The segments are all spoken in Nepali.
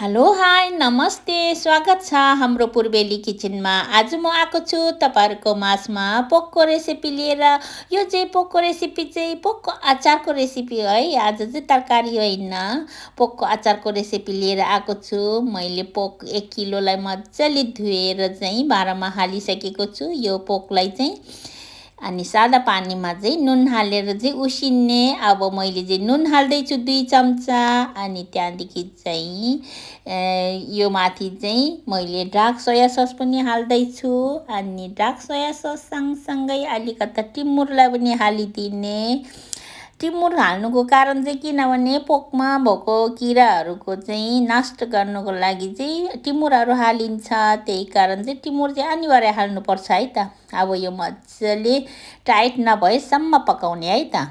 हेलो हाई नमस्ते स्वागत छ हाम्रो पूर्वेली किचनमा। आज म आएको छु तपाईहरुको माझमा पोकको रेसिपी लिएर। यो चाहिँ पोकको रेसिपी चाहिँ पोकको अचारको रेसिपी हो है। आज चाहिँ तरकारी होइन, पोकको अचारको रेसिपी लिएर आएको छु। मैले पोक 1 किलोलाई मजाले धुएर चाहिँ भाँडामा हालिसकेको छु। यो पोकलाई चाहिँ अनि सादा पानीमा चाहिँ नुन हालेर चाहिँ उसिन्ने। अब मैले चाहिँ नुन हाल्दैछु 2 चम्चा अनि त्यहाँदेखि चाहिँ यो माथि चाहिँ मैले डार्क सोया सस पनि हाल्दैछु अनि डार्क सोया सस सँगसँगै अलिकति टिमुरलाई पनि हालिदिने। टिमुर हाल्नुको कारण चाहिँ किनभने पोकमा भएको किराहरूको चाहिँ नष्ट गर्नुको लागि चाहिँ टिमुरहरू हालिन्छ। त्यही कारण चाहिँ टिमुर चाहिँ अनिवार्य हाल्नुपर्छ है त। अब यो मजाले टाइट नभएसम्म पकाउने है त।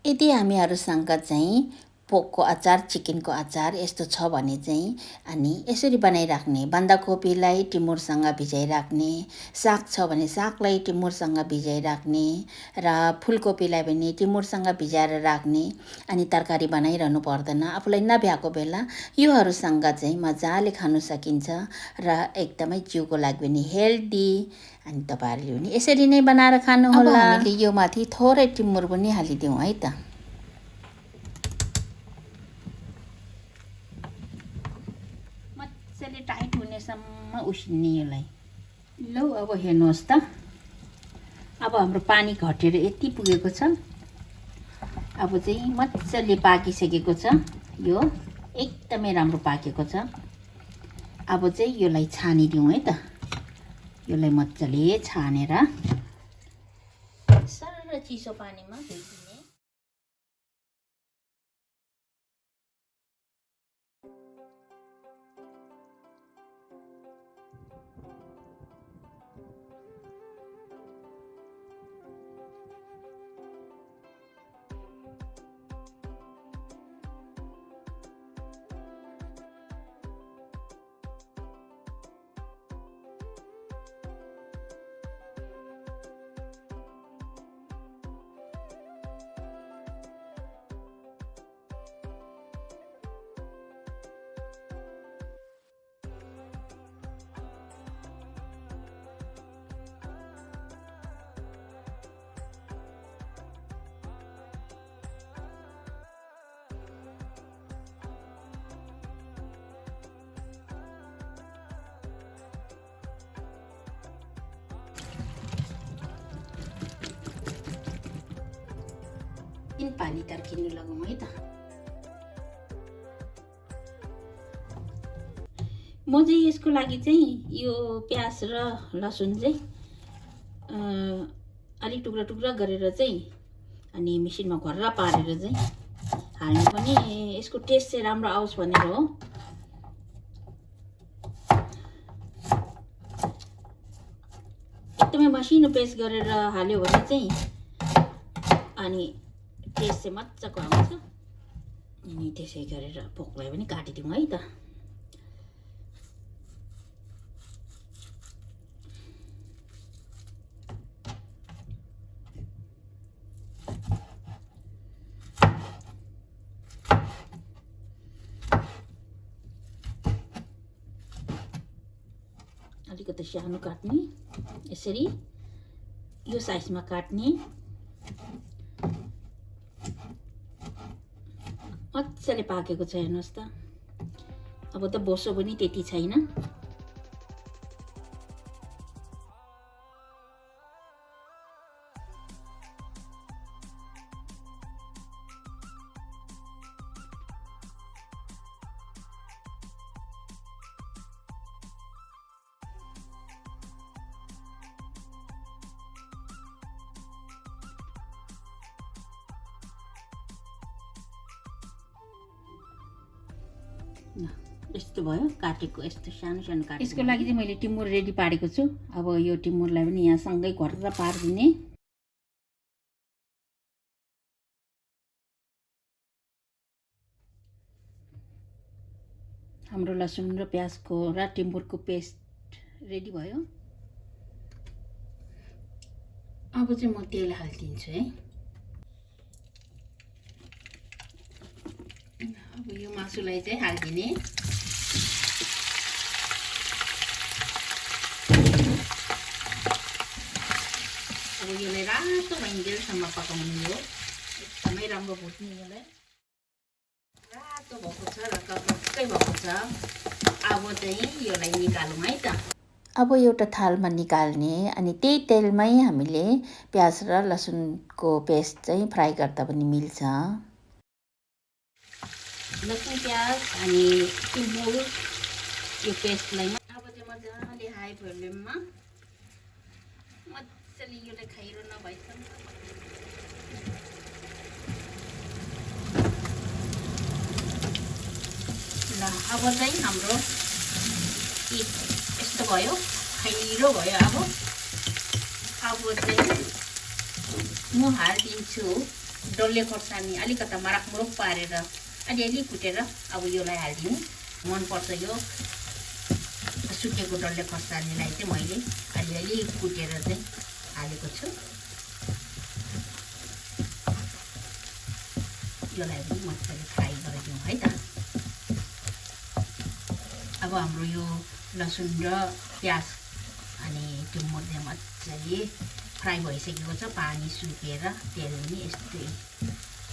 यदि हामीहरूसँग चाहिँ पोकको अचार, चिकनको अचार यस्तो छ भने चाहिँ अनि यसरी बनाइराख्ने। बन्दाकोपीलाई टिमुरसँग भिजाइराख्ने, साग छ भने सागलाई टिमुरसँग भिजाइराख्ने र फुलकोपीलाई पनि टिमुरसँग भिजाएर राख्ने। अनि तरकारी बनाइरहनु पर्दैन। आफूलाई नभ्याएको बेला योहरूसँग चाहिँ मजाले खानु सकिन्छ र एकदमै जिउको लागि पनि हेल्दी। अनि तपाईहरुले पनि यसरी नै बनाएर खानुहोला। अब हामीले यो माथि थोरै टिमुर पनि हालिदिउँ है त। मजाले टाइट हुनेसम्म उसिन्ने यसलाई। लौ अब हेर्नुहोस् त। अब हाम्रो पानी घटेर यति पुगेको छ। अब चाहिँ मजाले पाकिसकेको छ। यो एकदमै राम्रो पाकेको छ। अब चाहिँ यसलाई छानिदिउँ है त। यसलाई मजाले छानेर सरर चिसो पानीमा धोइदिने। पानी तर्किनु लगाउँ है त। म चाहिँ यसको लागि चाहिँ यो प्याज र लसुन चाहिँ अलि टुक्रा टुक्रा गरेर चाहिँ अनि मिक्सीमा घर्रा पारेर चाहिँ हाल्नु पनि यसको टेस्ट चाहिँ राम्रो आओस् भनेर हो। एकदमै मसिनो पेस्ट गरेर हाल्यो भने चाहिँ अनि टेस्ट चाहिँ मजाको आउँछ। अनि त्यसै गरेर पोकलाई पनि काटिदिउँ है त। अलिकति सानो काट्ने, यसरी यो साइजमा काट्ने। मजाले पाकेको छ हेर्नुहोस् त। अब त बोसो पनि त्यति छैन। यस्तो भयो काटेको, यस्तो सानो सानो काटेको। यसको लागि चाहिँ मैले टिमुर रेडी पारेको छु। अब यो टिमुरलाई पनि यहाँ सँगै घरेर पारिदिने। हाम्रो लसुन र प्याजको र टिमुरको पेस्ट रेडी भयो। अब चाहिँ म तेल हालिदिन्छु है। अब यो मासुलाई चाहिँ हालिदिने। भइन्जेलसम्म पकाउनु हो। एकदमै राम्रो भुट्ने यसलाई। रातो भएको छ र टक्कै भएको छ। अब चाहिँ यसलाई निकालौँ है त। अब एउटा थालमा निकाल्ने अनि त्यही तेलमै हामीले प्याज र लसुनको पेस्ट चाहिँ फ्राई गर्दा पनि मिल्छ। लसुन प्याज अनि सिमल यो पेस्टलाई अब चाहिँ मजाले हाई भोल्युममा मजाले यसलाई खाइरो नभएसम्म ल अब चाहिँ हाम्रो यस्तो भयो, खैरो भयो। अब चाहिँ म हालिदिन्छु डल्ले खोर्सानी अलिकता मराक पारेर अलिअलि कुटेर अब यसलाई हालिदिनु मनपर्छ। यो सुकेको डल्ले खोर्सानीलाई चाहिँ मैले अलिअलि कुटेर चाहिँ हालेको छु। यसलाई पनि मजाले फ्राई गरिदिउँ है त। अब हाम्रो यो लसुन र प्याज अनि त्यो मजाले फ्राई भइसकेको छ। पानी सुकेर तेल पनि यस्तै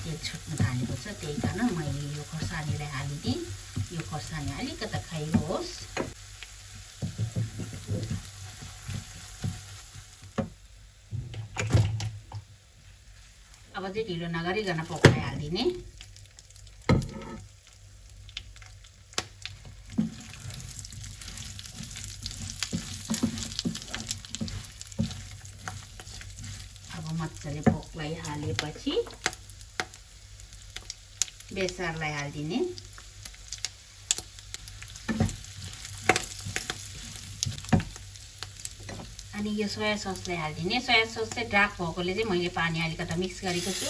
तेल छुट्न थालेको छ। त्यही कारण मैले यो खोर्सानीलाई हालिदिएँ। यो खोर्सानी अलिकता खैरो होस्। अब चाहिँ ढिलो नगरिकन पकाइ हालिदिने। अब मजाले पोकलाई हालेपछि बेसारलाई हालिदिने। अनि यो सोया ससलाई हालिदिने। सोया सस चाहिँ डार्क भएकोले चाहिँ मैले पानी अलिकता मिक्स गरेको छु।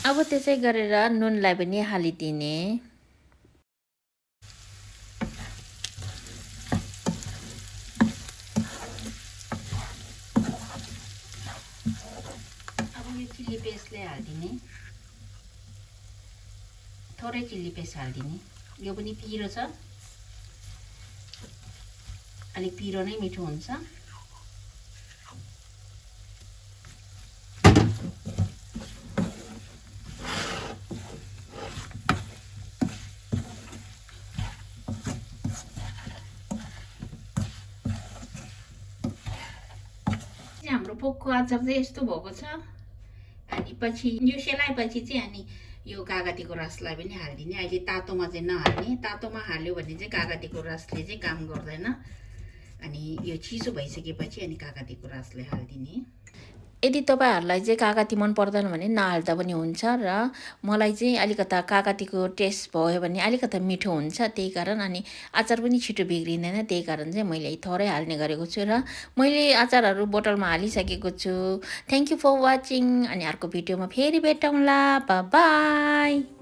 अब त्यसै गरेर नुनलाई पनि हालिदिने। अब यो चिल्ली पेस्टलाई हालिदिने। थोरै चिल्ली पेस्ट हालिदिने। यो पनि पिरो छ, अलिक पिरो नै मिठो हुन्छ। हाम्रो पोकको अचार चाहिँ यस्तो भएको छ। अनि पछि यो सेलाएपछि चाहिँ अनि यो कागतीको रसलाई पनि हालिदिने। अहिले तातोमा चाहिँ नहाल्ने। तातोमा हाल्यो भने चाहिँ कागतीको रसले चाहिँ काम गर्दैन। अनि यो चिसो भइसकेपछि अनि कागतीको रसलाई हालिदिने। यदि तपाईँहरूलाई चाहिँ कागती मन पर्दैन भने नहाल्दा पनि हुन्छ र मलाई चाहिँ अलिकता कागतीको टेस्ट भयो भने अलिकता मिठो हुन्छ। त्यही कारण अनि अचार पनि छिटो बिग्रिँदैन। त्यही कारण चाहिँ मैले थोरै हाल्ने गरेको छु र मैले अचारहरू बोतलमा हालिसकेको छु। Thank you for watching. अनि अर्को भिडियोमा फेरि भेटौँला। बाई।